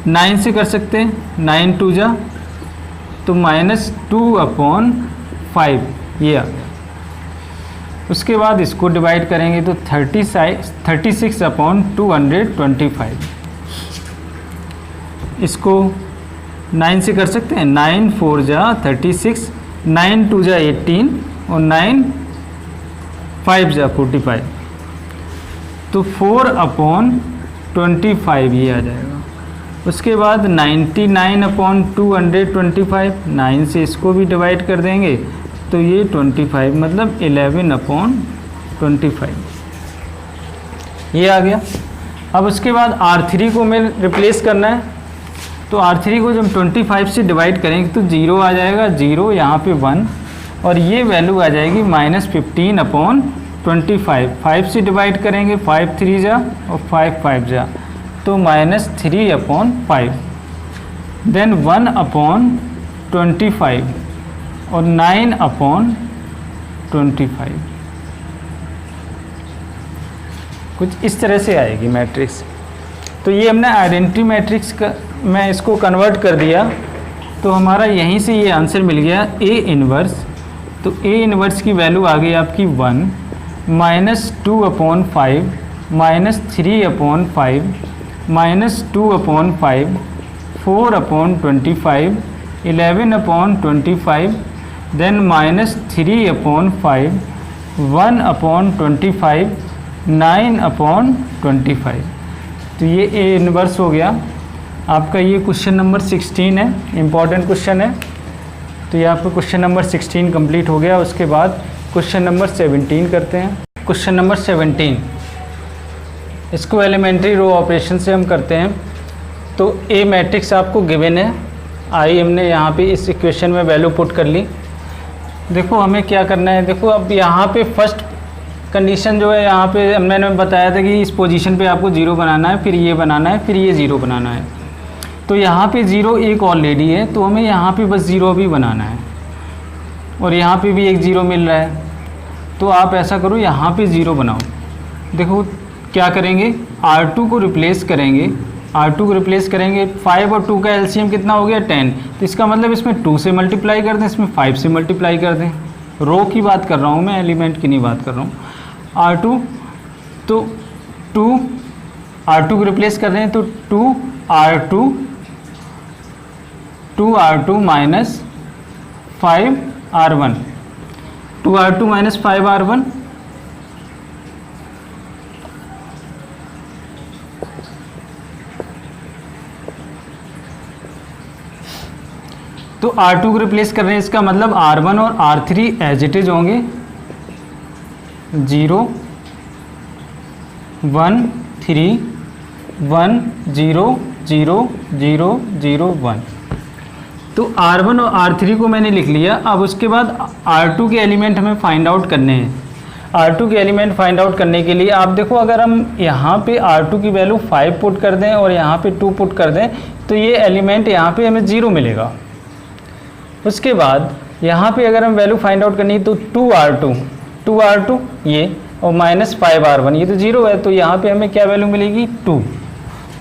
9 से कर सकते हैं, 9 2 जा तो -2/5 ये आ गया। उसके बाद इसको डिवाइड करेंगे तो 36/225, इसको 9 से कर सकते हैं, 9 4 जा 36, 9 2 जा 18 और 9 5 जा 45, तो 4/25 ये आ जाएगा। उसके बाद 99/225, 9 से इसको भी डिवाइड कर देंगे तो ये 25 मतलब 11/25 ये आ गया। अब उसके बाद R3 को हमें रिप्लेस करना है, तो R3 को जब 25 से डिवाइड करेंगे तो 0 आ जाएगा, 0 यहाँ पे 1 और ये वैल्यू आ जाएगी -15/25। 5 से डिवाइड करेंगे, 5 3 जा और 5 5 जा तो -3/5। देन 1/25 और 9/25 कुछ इस तरह से आएगी मैट्रिक्स। तो ये हमने आइडेंटिटी मैट्रिक्स का मैं इसको कन्वर्ट कर दिया तो हमारा यहीं से ये आंसर मिल गया A इन्वर्स। तो A इन्वर्स की वैल्यू आ गई आपकी 1 -2/5 -3/5 -2/5 4/25 11/25 देन -3/5 1/25 9/25। तो ये A इन्वर्स हो गया आपका। ये क्वेश्चन नंबर 16 है, इम्पॉर्टेंट क्वेश्चन है। तो ये आपका क्वेश्चन नंबर 16 कंप्लीट हो गया। उसके बाद क्वेश्चन नंबर 17 करते हैं। क्वेश्चन नंबर 17 इसको एलिमेंट्री रो ऑपरेशन से हम करते हैं। तो ए मैट्रिक्स आपको गिवन है, आई हमने यहाँ पे इस इक्वेशन में वैल्यू पुट कर ली। देखो हमें क्या करना है, देखो अब यहाँ पे फर्स्ट कंडीशन जो है यहाँ पे मैंने बताया था कि इस पोजीशन पे आपको 0 बनाना है, फिर ये बनाना है, फिर ये 0 बनाना है। तो यहाँ पे 0 एक ऑलरेडी है तो हमें यहाँ पे बस 0 भी बनाना है और यहाँ पे भी एक 0 मिल रहा है। तो आप ऐसा करो यहाँ पे 0 बनाओ। देखो क्या करेंगे, R2 को रिप्लेस करेंगे, R2 को रिप्लेस करेंगे। 5 और 2 का एलसीएम कितना हो गया 10, तो इसका मतलब इसमें 2 से मल्टीप्लाई कर दें, इसमें 5 से मल्टीप्लाई कर दें। रो की बात कर रहा हूँ मैं, एलिमेंट की नहीं बात कर रहा हूँ। R2 तो 2 R2 को रिप्लेस कर रहे हैं तो 2R2 minus 5R1 2R2 minus 5R1 तो R2 को रिप्लेस कर रहे हैं, इसका मतलब R1 और R3 एज इट इज होंगे 0 1 3 1 0 0 0 0 1। तो R1 और R3 को मैंने लिख लिया। अब उसके बाद R2 के एलिमेंट हमें फाइंड आउट करने हैं। R2 के एलिमेंट फाइंड आउट करने के लिए आप देखो, अगर हम यहाँ पे R2 की वैल्यू 5 पुट कर दें और यहाँ पे 2 पुट कर दें तो ये एलिमेंट यहाँ पे हमें 0 मिलेगा। उसके बाद यहाँ पे अगर हम वैल्यू फाइंड आउट करनी है तो 2R2 ये और माइनस 5R1 ये तो 0 है, तो यहाँ पे हमें क्या वैल्यू मिलेगी 2।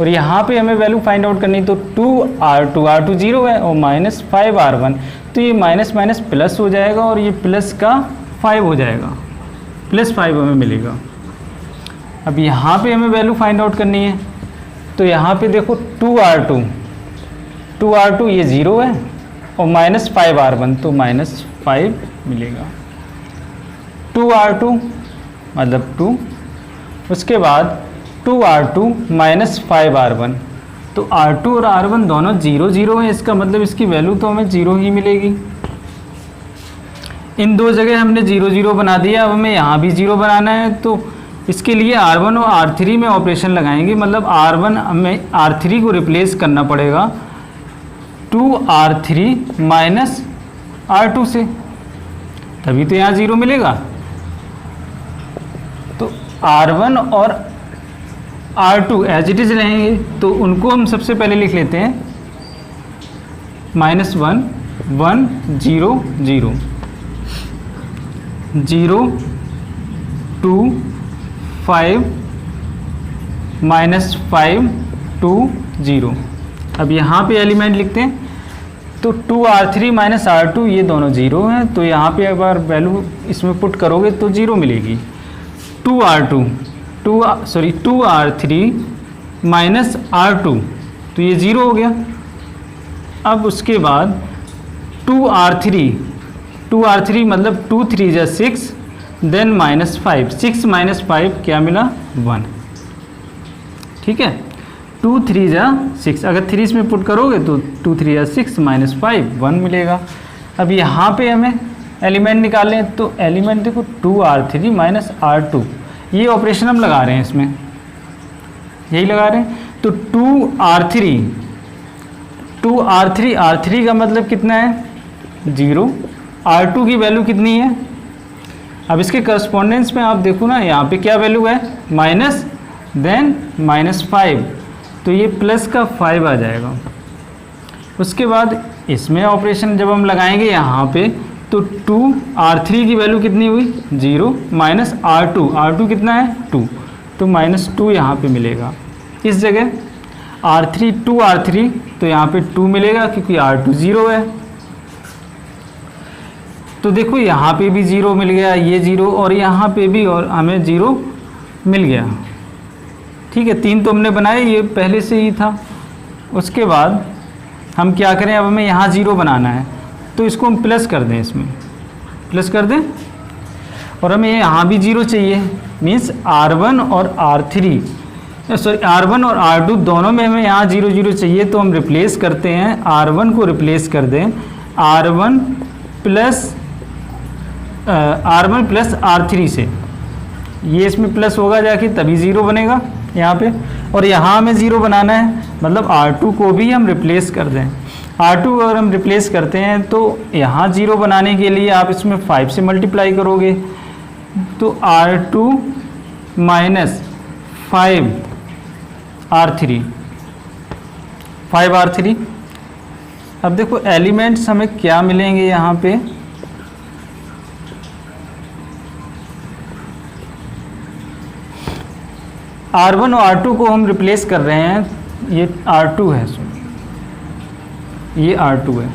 और यहाँ पे हमें वैल्यू फाइंड आउट करनी है तो 2R2 0 है और माइनस 5R1, तो ये माइनस माइनस प्लस हो जाएगा और ये प्लस का 5 हो जाएगा, +5 हमें मिलेगा। अब यहाँ पे हमें वैल्यू फाइंड आउट करनी है तो यहाँ पे देखो 2R2 ये 0 है और माइनस 5R1 तो -5 मिलेगा। 2R2 मतलब 2, उसके बाद 2R2 माइनस 5R1 तो R2 और R1 दोनों 0 0 हैं, इसका मतलब इसकी वैल्यू तो हमें 0 ही मिलेगी। इन दो जगह हमने 0 0 बना दिया, अब हमें यहाँ भी 0 बनाना है। तो इसके लिए R1 और R3 में ऑपरेशन लगाएंगे, मतलब R1 हमें R3 को रिप्लेस करना पड़ेगा 2R3 माइनस R2 से, तभी तो यहाँ 0 मिलेगा। तो R1 और R2 एज इट इज रहेंगे तो उनको हम सबसे पहले लिख लेते हैं -1 1 0 0 0 2 5 -5 2 0। अब यहाँ पे एलिमेंट लिखते हैं तो 2R3 माइनस R2 ये दोनों 0 हैं, तो यहाँ पे एक बार वैल्यू इसमें पुट करोगे तो 0 मिलेगी। 2R3 माइनस R2 तो ये 0 हो गया। अब उसके बाद 2R3 मतलब 2 3 जा 6 देन -5 6 - 5 क्या मिला 1, ठीक है। 2 3 जा 6, अगर 3 इसमें पुट करोगे तो 2 3 जा 6 माइनस 5 1 मिलेगा। अब यहाँ पे हमें एलिमेंट निकालें तो एलिमेंट देखो 2r3 माइनस r2, ये ऑपरेशन हम लगा रहे हैं इसमें, यही लगा रहे हैं। तो 2r3 का मतलब कितना है 0, r2 की वैल्यू कितनी है। अब इसके करस्पॉन्डेंस में आप देखो ना, यहाँ पे क्या वैल्यू है माइनस, देन -5, तो ये प्लस का 5 आ जाएगा। उसके बाद इसमें ऑपरेशन जब हम लगाएंगे यहाँ पे तो 2r3 की वैल्यू कितनी हुई 0 माइनस r2 कितना है 2, तो -2 यहाँ पे मिलेगा। इस जगह r3 2r3 तो यहाँ पे 2 मिलेगा क्योंकि r2 0 है। तो देखो यहाँ पे भी 0 मिल गया, ये 0 और यहाँ पे भी, और हमें 0 मिल गया। ठीक है, 3 तो हमने बनाए, ये पहले से ही था। उसके बाद हम क्या करें, अब हमें यहाँ 0 बनाना है तो इसको हम प्लस कर दें, इसमें प्लस कर दें, और हमें यहाँ भी 0 चाहिए, मीन्स r1 और r1 और r2 दोनों में हमें यहाँ 0 0 चाहिए। तो हम रिप्लेस करते हैं, r1 को रिप्लेस कर दें r1 प्लस r3 से, ये इसमें प्लस होगा जाके तभी 0 बनेगा यहाँ पे, और यहाँ हमें 0 बनाना है, मतलब r2 को भी हम रिप्लेस कर दें। r2 अगर हम रिप्लेस करते हैं तो यहाँ 0 बनाने के लिए आप इसमें 5 से मल्टीप्लाई करोगे, तो r2 माइनस 5r3। अब देखो एलिमेंट्स हमें क्या मिलेंगे यहाँ पे, r1 और r2 को हम रिप्लेस कर रहे हैं, ये r2 है, ये r2 है,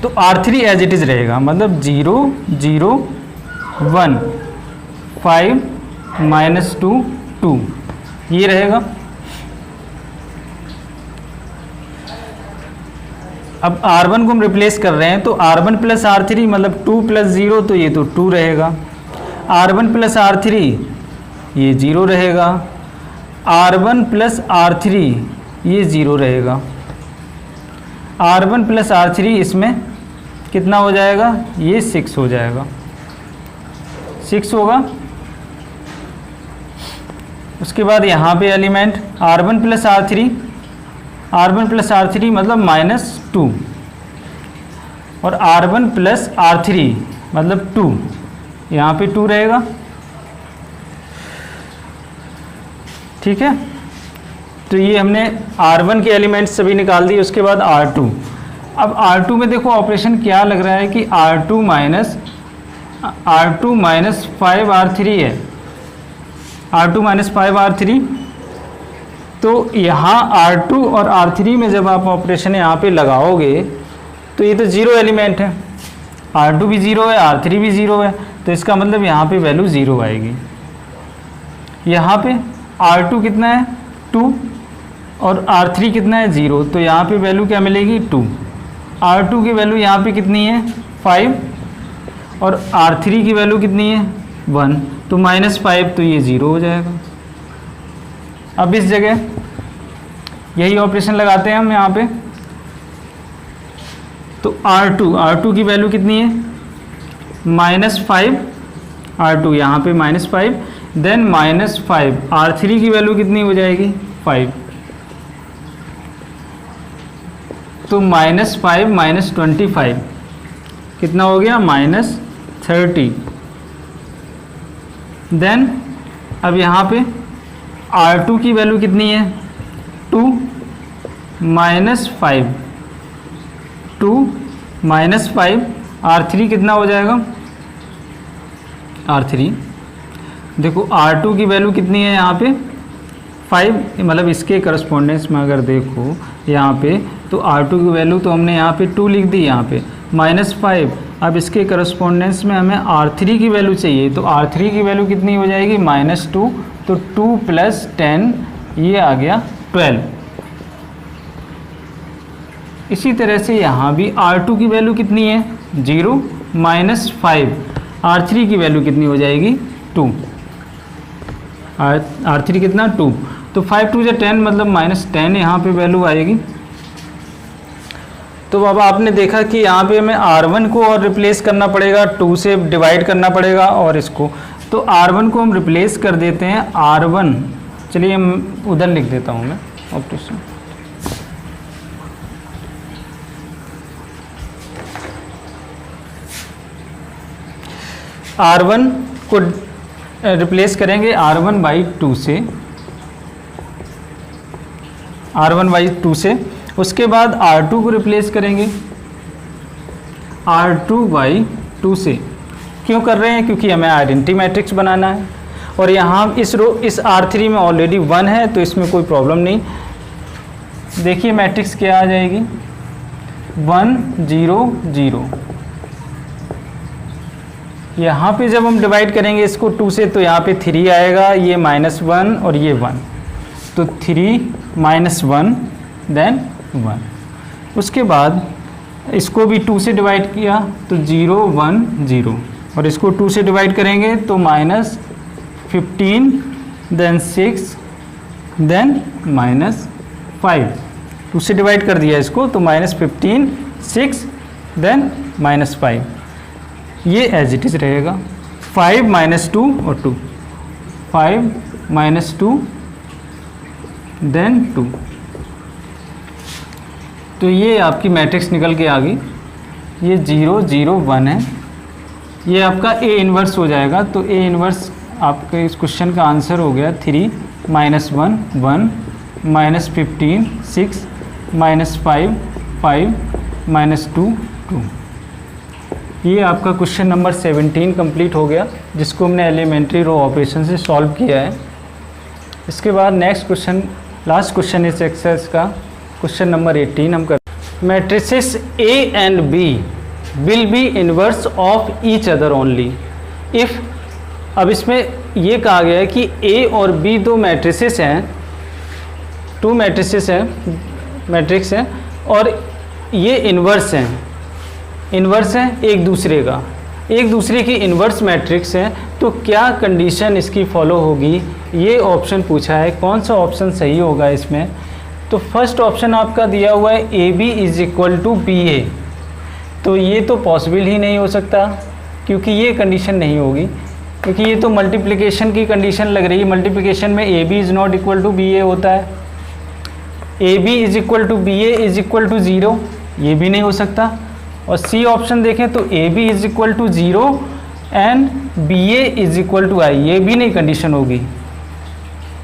तो r3 एज इट इज़ रहेगा, मतलब 0 0 1 5 -2 2 ये रहेगा। अब r1 को हम रिप्लेस कर रहे हैं तो r1 प्लस r3 मतलब 2 प्लस 0, तो ये तो 2 रहेगा। r1 प्लस r3 ये 0 रहेगा, r1 प्लस r3 ये 0 रहेगा, r1 प्लस r3 इसमें कितना हो जाएगा, ये 6 हो जाएगा, 6 होगा। उसके बाद यहाँ पे एलिमेंट r1 प्लस r3 मतलब -2, और r1 प्लस r3 मतलब 2, यहाँ पे 2 रहेगा। ठीक है, तो ये हमने r1 के एलिमेंट्स सभी निकाल दिए। उसके बाद r2, अब r2 में देखो ऑपरेशन क्या लग रहा है कि r2 माइनस 5r3 है, r2 माइनस 5r3, तो यहाँ r2 और r3 में जब आप ऑपरेशन यहाँ पे लगाओगे तो ये तो 0 एलिमेंट है, r2 भी 0 है, r3 भी 0 है, तो इसका मतलब यहाँ पे वैल्यू 0 आएगी। यहाँ पे r2 कितना है 2 और r3 कितना है 0, तो यहाँ पे वैल्यू क्या मिलेगी 2। r2 की वैल्यू यहाँ पे कितनी है 5 और r3 की वैल्यू कितनी है 1, तो -5, तो ये 0 हो जाएगा। अब इस जगह यही ऑपरेशन लगाते हैं हम यहाँ पे, तो r2 की वैल्यू कितनी है -5, r2 यहाँ पे -5, देन -5, r3 की वैल्यू कितनी हो जाएगी 5, तो -5 -25 कितना हो गया -30। देन अब यहाँ पे r2 की वैल्यू कितनी है 2 -5, r3 कितना हो जाएगा, r3 देखो r2 की वैल्यू कितनी है यहाँ पे 5, मतलब इसके करस्पॉन्डेंस में अगर देखो यहाँ पे तो r2 की वैल्यू तो हमने यहाँ पे 2 लिख दी, यहाँ पे -5। अब इसके करस्पॉन्डेंस में हमें r3 की वैल्यू चाहिए, तो r3 की वैल्यू कितनी हो जाएगी -2, तो 2 + 10 ये आ गया 12। इसी तरह से यहाँ भी r2 की वैल्यू कितनी है 0 -5, r3 की वैल्यू कितनी हो जाएगी 2, r3 कितना 2, तो 5 2 10 मतलब -10 यहाँ पे वैल्यू आएगी। तो अब आपने देखा कि यहाँ पे हमें R1 को और रिप्लेस करना पड़ेगा, 2 से डिवाइड करना पड़ेगा और इसको, तो R1 को हम रिप्लेस कर देते हैं R1, चलिए हम उधर लिख देता हूँ मैं ऑपरेशन। R1 को रिप्लेस करेंगे R1/2 से, R1/2 से। उसके बाद R2 को रिप्लेस करेंगे R2/2 से। क्यों कर रहे हैं? क्योंकि हमें आइडेंटिटी मैट्रिक्स बनाना है और यहाँ इस R3 में ऑलरेडी 1 है तो इसमें कोई प्रॉब्लम नहीं। देखिए मैट्रिक्स क्या आ जाएगी, 1 0 0। यहाँ पे जब हम डिवाइड करेंगे इसको 2 से तो यहाँ पे 3 आएगा, ये -1 और ये 1, तो 3 -1 देन 1। उसके बाद इसको भी 2 से डिवाइड किया तो 0 1 0, और इसको 2 से डिवाइड करेंगे तो -15 देन 6 देन -5। 2 से डिवाइड कर दिया इसको तो -15 6 देन -5, ये एज इट इज़ रहेगा। 5 -2 और 2, 5 -2 देन 2, तो ये आपकी मैट्रिक्स निकल के आ गई। ये 0 0 1 है, ये आपका A इन्वर्स हो जाएगा। तो A इन्वर्स आपके इस क्वेश्चन का आंसर हो गया 3 -1 1 -15 6 -5 5 -2 2। ये आपका क्वेश्चन नंबर 17 कंप्लीट हो गया, जिसको हमने एलिमेंट्री रो ऑपरेशन से सॉल्व किया है। इसके बाद नेक्स्ट क्वेश्चन, लास्ट क्वेश्चन इस एक्सरसाइज का, क्वेश्चन नंबर 18 हम कर। Matrices A and B will be inverse of each other only if, अब इसमें ये कहा गया है कि A और B दो मैट्रिसेस हैं, 2 मैट्रिसेस हैं, मैट्रिक्स हैं, और ये इन्वर्स हैं, इन्वर्स है एक दूसरे का, एक दूसरे की इन्वर्स मैट्रिक्स है, तो क्या कंडीशन इसकी फॉलो होगी, ये ऑप्शन पूछा है। कौन सा ऑप्शन सही होगा इसमें? तो फर्स्ट ऑप्शन आपका दिया हुआ है AB = BA, तो ये तो पॉसिबल ही नहीं हो सकता, क्योंकि ये कंडीशन नहीं होगी, क्योंकि ये तो मल्टीप्लिकेशन की कंडीशन लग रही है। मल्टीप्लिकेशन में AB ≠ BA होता है। AB = BA = 0, ये भी नहीं हो सकता। और सी ऑप्शन देखें तो AB = 0 एंड BA = I, ये भी नहीं कंडीशन होगी।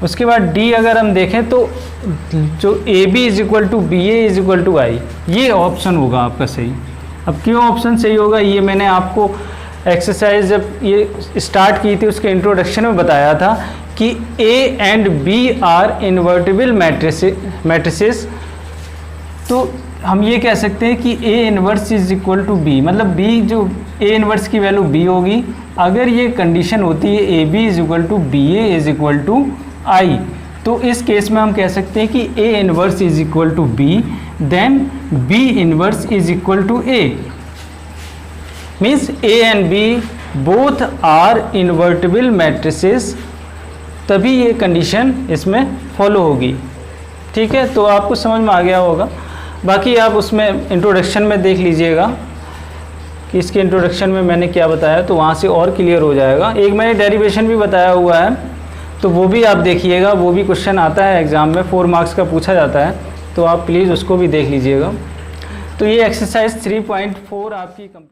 उसके बाद डी अगर हम देखें तो जो AB = BA = I, ये ऑप्शन होगा आपका सही। अब क्यों ऑप्शन सही होगा, ये मैंने आपको एक्सरसाइज जब ये स्टार्ट की थी उसके इंट्रोडक्शन में बताया था कि A and B are invertible matrices. तो हम ये कह सकते हैं कि A इन्वर्स = B, मतलब B जो A इन्वर्स की वैल्यू B होगी। अगर ये कंडीशन होती है AB = BA = I, तो इस केस में हम कह सकते हैं कि A inverse = B then B inverse = A, means A and B both are invertible matrices, तभी ये कंडीशन इसमें फॉलो होगी। ठीक है, तो आपको समझ में आ गया होगा। बाकी आप उसमें इंट्रोडक्शन में देख लीजिएगा कि इसके इंट्रोडक्शन में मैंने क्या बताया, तो वहाँ से और क्लियर हो जाएगा। एक मैंने डेरिवेशन भी बताया हुआ है, तो वो भी आप देखिएगा, वो भी क्वेश्चन आता है एग्ज़ाम में, 4 मार्क्स का पूछा जाता है, तो आप प्लीज़ उसको भी देख लीजिएगा। तो ये एक्सरसाइज 3.4 आपकी कंप्लीट।